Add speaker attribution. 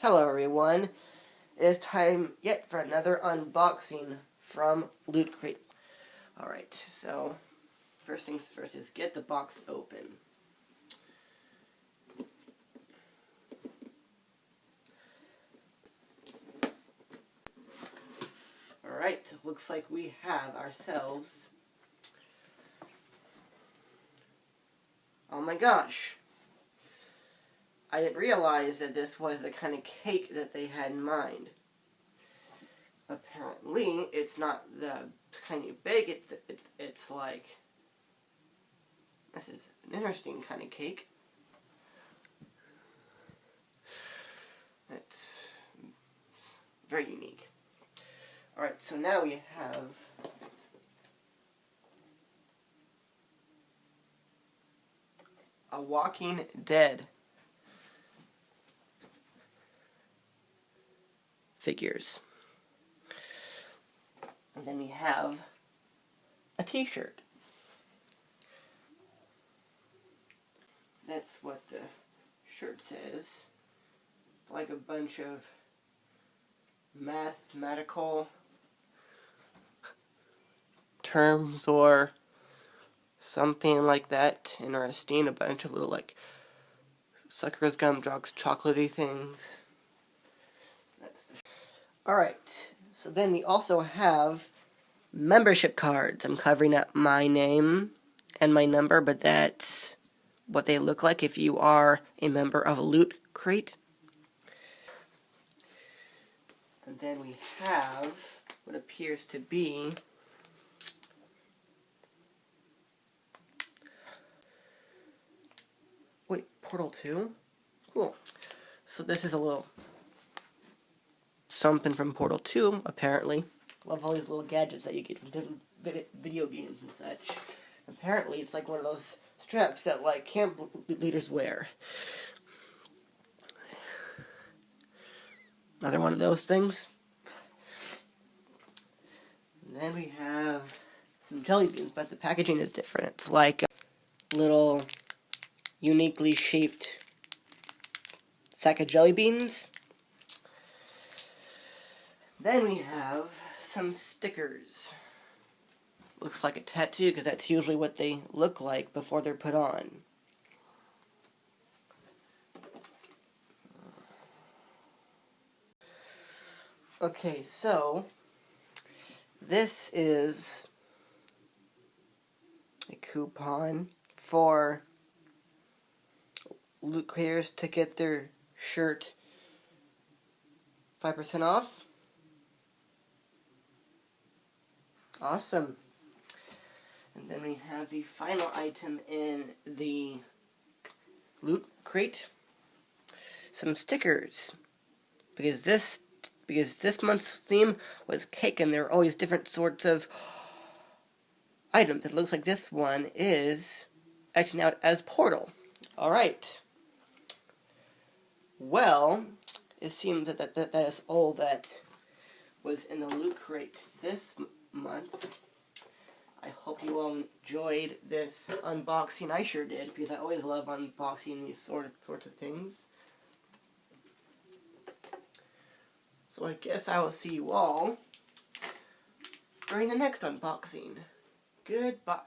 Speaker 1: Hello everyone, it is time yet for another unboxing from Lootcrate. Alright, so first things first is get the box open. Alright, looks like we have ourselves... Oh my gosh! I didn't realize that this was the kind of cake that they had in mind. Apparently, it's not the kind you bake, it's like... This is an interesting kind of cake. It's very unique. Alright, so now we have a Walking Dead figures. And then we have a t-shirt. That's what the shirt says. Like a bunch of mathematical terms or something like that. Interesting. A bunch of little like suckers, gumdrops, chocolatey things. Alright, so then we also have membership cards. I'm covering up my name and my number, but that's what they look like if you are a member of Lootcrate. And then we have what appears to be Portal 2? Cool. So this is a little something from Portal 2, apparently. Love all these little gadgets that you get from different video games and such. Apparently it's like one of those straps that like camp leaders wear. Another one of those things. And then we have some jelly beans, but the packaging is different. It's like a little uniquely shaped sack of jelly beans. Then we have some stickers. Looks like a tattoo because that's usually what they look like before they're put on. Okay, so this is a coupon for Loot creators to get their shirt 5% off. Awesome. And then we have the final item in the Loot Crate. Some stickers. Because this month's theme was cake, and there are always different sorts of items. It looks like this one is acting out as Portal. Alright. Well, it seems that is all that was in the Loot Crate this month. I hope you all enjoyed this unboxing. I sure did, because I always love unboxing these sorts of things. So I guess I will see you all during the next unboxing. Goodbye.